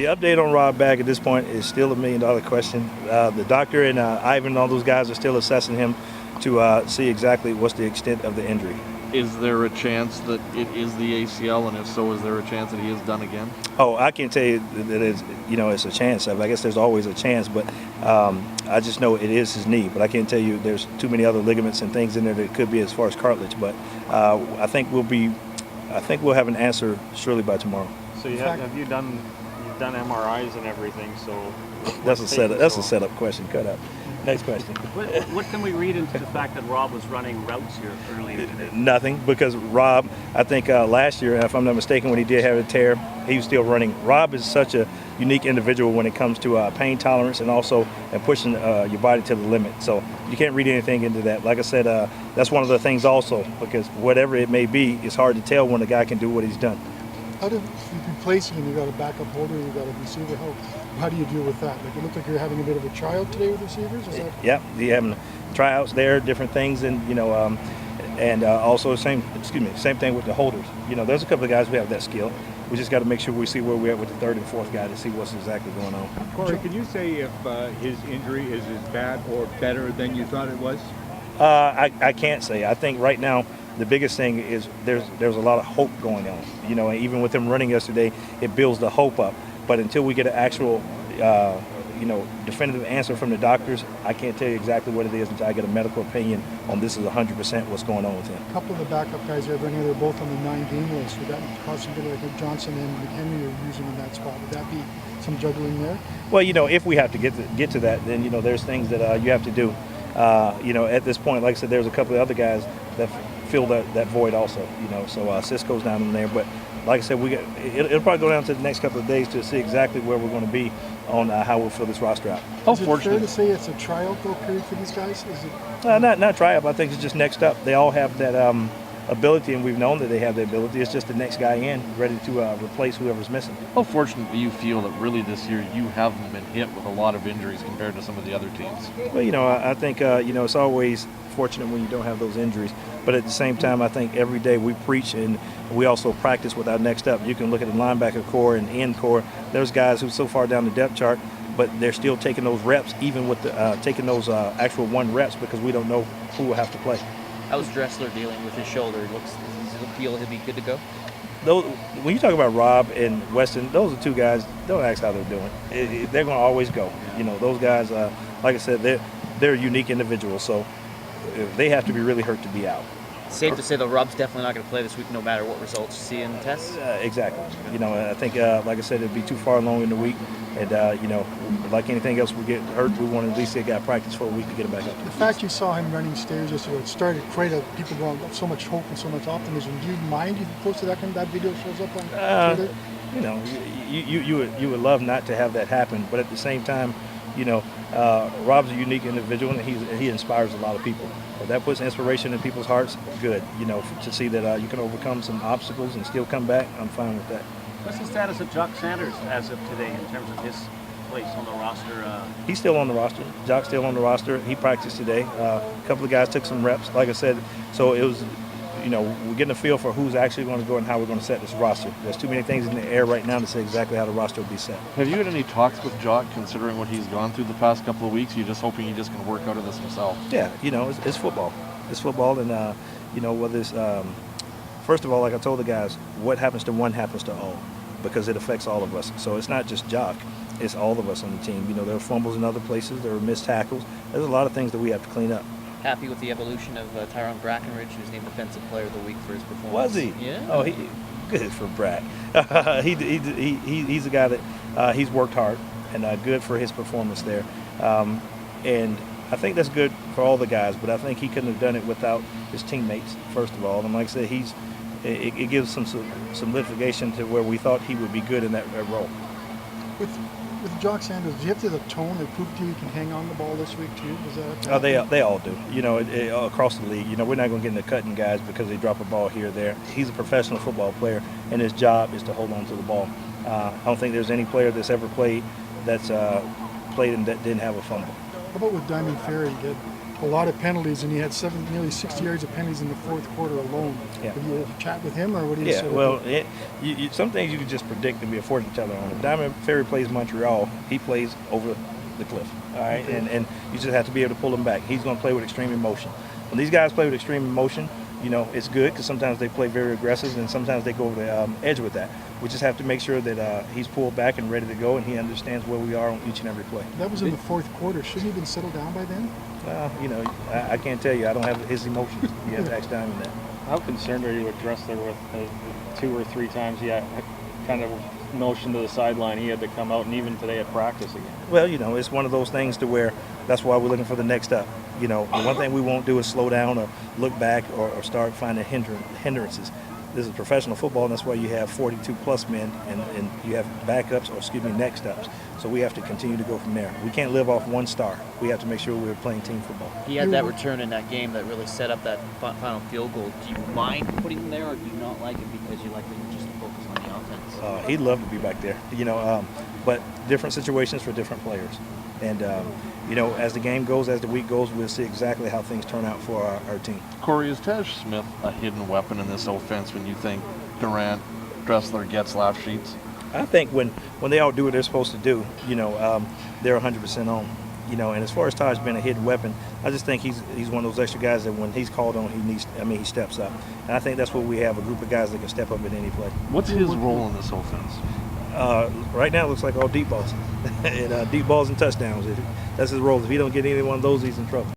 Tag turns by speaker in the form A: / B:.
A: update on Rob Bagg at this point is still $1 million question. The doctor and Ivan and all those guys are still assessing him to see exactly what's the extent of the injury.
B: Is there a chance that it is the ACL, and if so, is there a chance that he is done again?
A: Oh, I can't tell you that it's a chance. I guess there's always a chance, but I just know it is his knee. But I can't tell you there's too many other ligaments and things in there that it could be as far as cartilage. But I think we'll have an answer surely by tomorrow.
C: So you've done MRIs and everything. So
A: that's a setup. That's a setup question. Cut up. Next question.
D: What can we read into the fact that Rob was running routes here earlier today?
A: Nothing, because Rob, I think last year, if I'm not mistaken, when he did have a tear, he was still running. Rob is such a unique individual when it comes to pain tolerance and also pushing your body to the limit. So you can't read anything into that. Like I said, that's one of the things also, because whatever it may be, it's hard to tell when a guy can do what he's done.
E: How do you replace him? You got a backup holder, you got a receiver. How do you deal with that? Like, it looked like you're having a bit of a tryout today with receivers. Is that?
A: Yeah, you're having tryouts there, different things, and also same thing with the holders. There's a couple of guys who have that skill. We just got to make sure we see where we're at with the third and fourth guy to see what's exactly going on.
F: Corey, can you say if his injury is as bad or better than you thought it was?
A: I can't say. I think right now the biggest thing is there's a lot of hope going on. And even with him running yesterday, it builds the hope up. But until we get an actual, definitive answer from the doctors, I can't tell you exactly what it is until I get a medical opinion on this is 100% what's going on with him.
E: A couple of the backup guys are running. They're both on the 9-game list. Would that cause somebody like Johnson and McHenry are using in that spot? Would that be some juggling there?
A: Well, if we have to get to that, then there's things that you have to do. At this point, like I said, there's a couple of other guys that fill that void also. So Cisco's down in there, but like I said, it'll probably go down to the next couple of days to see exactly where we're going to be on how we'll fill this roster out.
E: Is it fair to say it's a tryout though period for these guys? Is it?
A: Not tryout. I think it's just next up. They all have that ability, and we've known that they have the ability. It's just the next guy in, ready to replace whoever's missing.
B: How fortunate do you feel that really this year you haven't been hit with a lot of injuries compared to some of the other teams?
A: Well, I think it's always fortunate when you don't have those injuries. But at the same time, I think every day we preach and we also practice with our next up. You can look at the linebacker core and end core. There's guys who are so far down the depth chart, but they're still taking those reps, even with taking those actual 1 reps, because we don't know who will have to play.
G: How's Dressler dealing with his shoulder? Does he feel he'll be good to go?
A: When you talk about Rob and Weston, those are 2 guys. Don't ask how they're doing. They're going to always go. Those guys, like I said, they're unique individuals. So they have to be really hurt to be out.
G: Safe to say, though, Rob's definitely not going to play this week, no matter what results you see in the tests.
A: Exactly. I think, like I said, it'd be too far along in the week, and like anything else, we get hurt. We want to at least get a guy practice for a week to get him back up.
E: The fact you saw him running stairs yesterday, it started quite people going so much hope and so much optimism. Do you mind if you posted that video shows up on Twitter?
A: You would love not to have that happen, but at the same time, Rob's a unique individual, and he inspires a lot of people. If that puts inspiration in people's hearts, good. To see that you can overcome some obstacles and still come back, I'm fine with that.
D: What's the status of Jock Sanders as of today in terms of his place on the roster?
A: He's still on the roster. Jock's still on the roster. He practiced today. A couple of guys took some reps, like I said. So it was, we're getting a feel for who's actually going to go and how we're going to set this roster. There's too many things in the air right now to say exactly how the roster will be set.
B: Have you had any talks with Jock, considering what he's gone through the past couple of weeks? You're just hoping he just can work out of this himself?
A: Yeah, it's football. It's football, and whether it's first of all, like I told the guys, what happens to one happens to all, because it affects all of us. So it's not just Jock, it's all of us on the team. There are fumbles in other places, there are missed tackles. There's a lot of things that we have to clean up.
G: Happy with the evolution of Tyrone Brackenridge, who's named Defensive Player of the Week for his performance.
A: Was he?
G: Yeah.
A: Oh, he good for Brack. He's a guy that he's worked hard, and good for his performance there. And I think that's good for all the guys, but I think he couldn't have done it without his teammates, first of all. And like I said, it gives some litigation to where we thought he would be good in that role.
E: With Jock Sanders, do you have to the tone that proved to you can hang on the ball this week too? Was that?
A: They all do. Across the league. We're not going to get into cutting guys because they drop a ball here or there. He's a professional football player, and his job is to hold on to the ball. I don't think there's any player that's ever played and that didn't have a fumble.
E: How about with Diamond Ferry? a lot of penalties, and he had nearly 60 yards of penalties in the fourth quarter alone.
A: Yeah.
E: Have you chat with him, or what do you say?
A: Yeah, well, some things you can just predict and be a fortune teller on. If Diamond Ferry plays Montreal, he plays over the cliff. All right,
E: Okay.
A: and you just have to be able to pull him back. He's going to play with extreme emotion. When these guys play with extreme emotion, you know, it's good because sometimes they play very aggressive and sometimes they go over the edge with that. We just have to make sure that he's pulled back and ready to go, and he understands where we are on each and every play.
E: That was in the fourth quarter. Shouldn't he have been settled down by then?
A: You know, I can't tell you. I don't have his emotions. You have to ask Diamond that.
C: How concerned are you with Dressler with 2 or 3 times he had kind of motion to the sideline, he had to come out, and even today at practice again?
A: Well, you know, it's one of those things to where that's why we're looking for the next up. You know, the one thing we won't do is slow down or look back or start finding hindrances. This is professional football, and that's why you have 42-plus men and you have backups, or excuse me, next ups. So we have to continue to go from there. We can't live off one star. We have to make sure we're playing team football.
G: He had that return in that game that really set up that final field goal. Do you mind putting him there, or do you not like it because you like to just focus on the offense?
A: He'd love to be back there, you know, but different situations for different players. And, you know, as the game goes, as the week goes, we'll see exactly how things turn out for our team.
B: Corey, is Taj Smith a hidden weapon in this offense when you think Durant, Dressler, gets laugh sheets?
A: I think when they all do what they're supposed to do, you know, they're 100% on. You know, and as far as Taj being a hidden weapon, I just think he's one of those extra guys that when he's called on, he steps up. And I think that's what we have, a group of guys that can step up at any play.
B: What's his role in this offense?
A: Right now it looks like all deep balls. And deep balls and touchdowns. That's his role. If he don't get any one of those, he's in trouble.